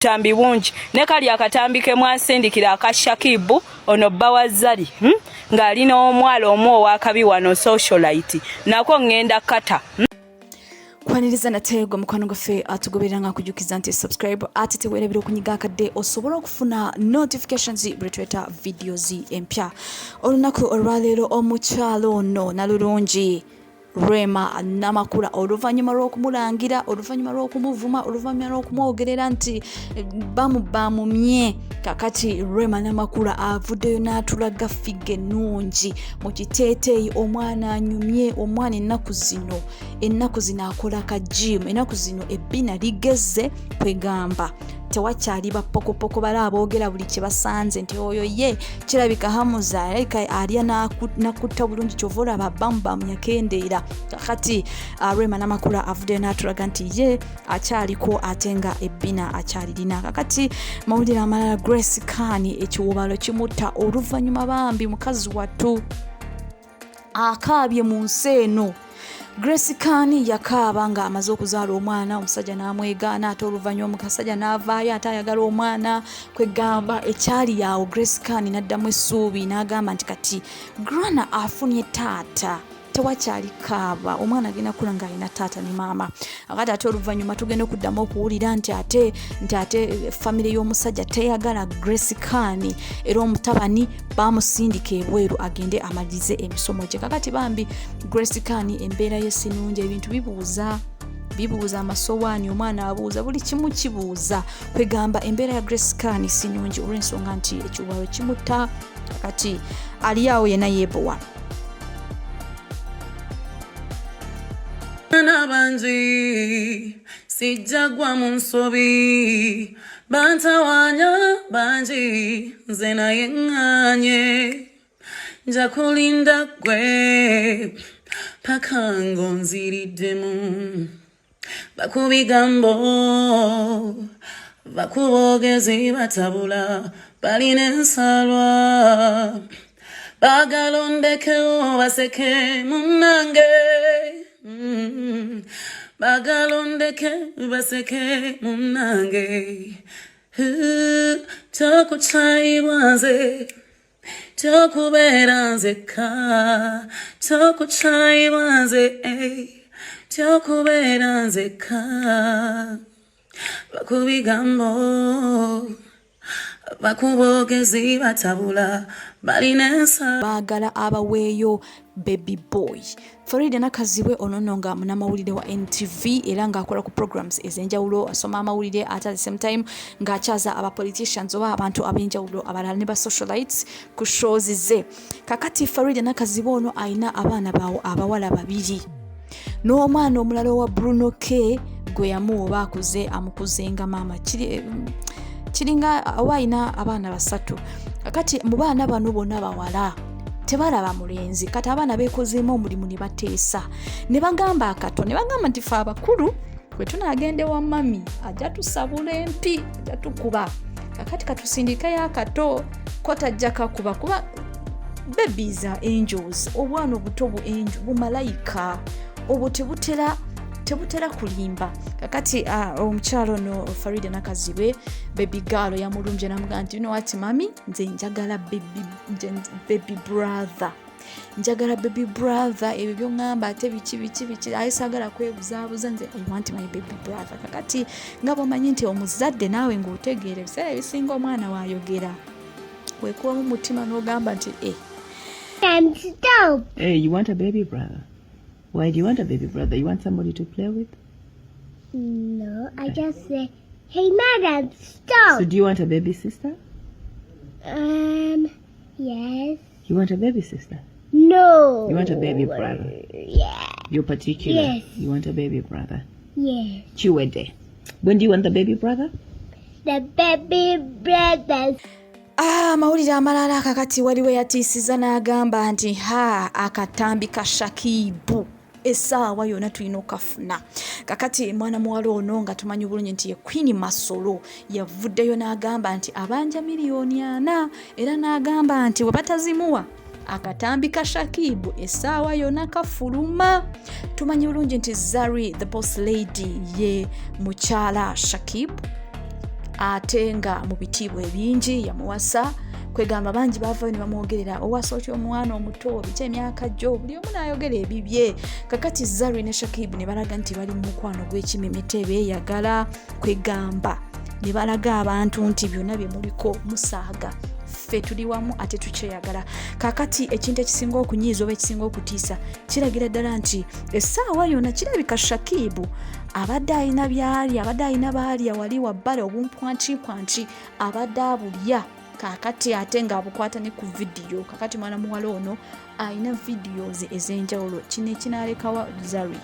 Tambi wunji ne kali akatambi ke mwasindikira aka Shakib ono bawazali ngali no omwalo omwo wakabi wano socialite nako ngenda kata kwaniriza natego mukwano gofe atugoberanga kujukiza nti subscribe atete werebero kunyiga akade osobola okufuna notifications bretweta videos empya olunako olwalero omukyalo ono nalulungi Rema namakula oluvanyuma lw'okumulangira oluvanyuma lw'okumuvuma oluvanyuma lw'okumwogerera nti bamumye kakati Rema namakula avuddeyo n'atulaga fige nungi mu kiteeteeyi omwana anyumye omwana ennaku zino akola ka gym ennaku zino ebbina ligeze kwegamba tewakyali bapokopoko bala aboogera buli kye basanze nti oyo ye kirabika hamuza alya nakutta bulungi kyovola babambamu yakendeera kakati Rema namakula avuddeyo n'atulaga nti ye akyaliko atenga ebbina akyalirina kakati mawulire amalala Grace Kani ekiwobalo kimutta oluvanyuma bambi mukazi wattu akaabye mu nsi eno. Grace Kani yakaaba nga amaze okuzaala omwana omusajja n'amwegaana ate oluvanyuma omusajja n'avaayo ate ayagala omwana kwegamba ekyali yawo Grace Kani n'addamu essuubi n'agamba nti kati Grana afunye taata tewakyali kaaba omwana agenda kula nga alina taata ne maama akati ate oluvanyuma tugenda okuddamu okuwulira nti ate famire y'omusajja teyagala Grace Kani era omutabani bamusindika ebweru agende amalirize emisomo gye kakati bambi Grace Kani embeera y'esinungi ebintu bibuuza amasowaani omwana abuuza buli kimu kibuuza kwegamba embeera ya Grace Kani sinungi olw'ensonga nti ekiwalo kimutta kakati ali awo yenna yeebowa. Banji sijagwa munsobi bantawanya banji zena yenganye njakulinda gwe pakango nziridemu bakubigambo bakubogezi batabula baline ensalwa bagalondekeo baseke munange bagalondeke baseke munange tokuchaiwanze tokuberanze ka tokuchaiwanze tokuberanze ka bakubigambo bakubogezi batabula balinensa bagala abaweeyo baby boy Faridah Nakazibwe onono nga munamawulire wa NTV era nga akola ku programs ezenjawulo asoma amawulire at the same time nga achaza aba politicians oba abantu abenjawulo abalala ne ba socialites ku shows ze kakati Faridah Nakazibwe ono aina abaana bawo abawala babiri n'omwana omulala wa Bruno K gwe yamuwa akuze amukuzenga mama kiringa awaina abaana basatu kakati mu baana bano bonna bawala tebalaba mulenzi kati abaana bekozeemu omulimu ne bateesa ne bagamba akato ne bagamba nti fe abakulu bwe tunaagende wa mami ajja tusabula empi ajja tukuba kakati katusindikayo akato ko tajja kakuba kuba babies are angels obwana obuto bumalayika obwo tebutera kulimba kakati omukyalo no Faridah Nakazibwe baby girl yamulumbye namugamba nti you know what mami nze njagala baby brother ebyo byongamba ate biki ayisagala kwebuzaabuza nze I want my baby brother kakati nga bomanyi nti omuzadde naawe ng'otegeera ebiseera ebisinga omwana waayogera wekuba mu mutima n'ogamba nti Stop. Hey, you want a baby brother? Why do you want a baby brother? You want somebody to play with? No, I just say, hey, madam, stop. So do you want a baby sister? Yes. You want a baby sister? No. You want a baby brother? Yeah. You're particular? Yes. You want a baby brother? Yes. Kimuweddeko. When do you want the baby brother? The baby brother. Mawulire amalala kakati waliwo yatiisiza n'agamba nti akatambi ka Shakib Essawayona tulina okafuna kakati mwana muwala ono nga tumanyi bulungi nti ye Queen Masolo yavuddeyo n'agamba nti abanja miliyoni 4 era n'agamba nti we batazimuwa akatambi ka Shakib Essawayona kafuluma tumanyi bulungi nti Zari the boss lady ye mukyala Shakib ate nga mu bitiibwa ebingi yamuwasa kwegamba bangi bavayo ne bamwogerera owasa otyo omwana omuto biki emyaka gyo buli omu n'ayogera ebibye kakati Zari ne Shakib ne balaga nti bali mu mukwano gw'ekimimete beeyagala kwegamba ne balaga abantu nti byonna bye muliko musaaga ffe tuli wamu ate tukyeyagala kakati ekintu ekisinga okunyiiza oba ekisinga okutiisa kiragira ddala nti essaawa yonna kirabika Shakib abadde alina byalya abadde alina baalya wali wabbala obumpwankipwanki abadde abulya kakati ate ng'abukwata ne ku vidiyo kakati mwana muwala ono alina videos ez'enjawulo kino ekinaalekawa Zari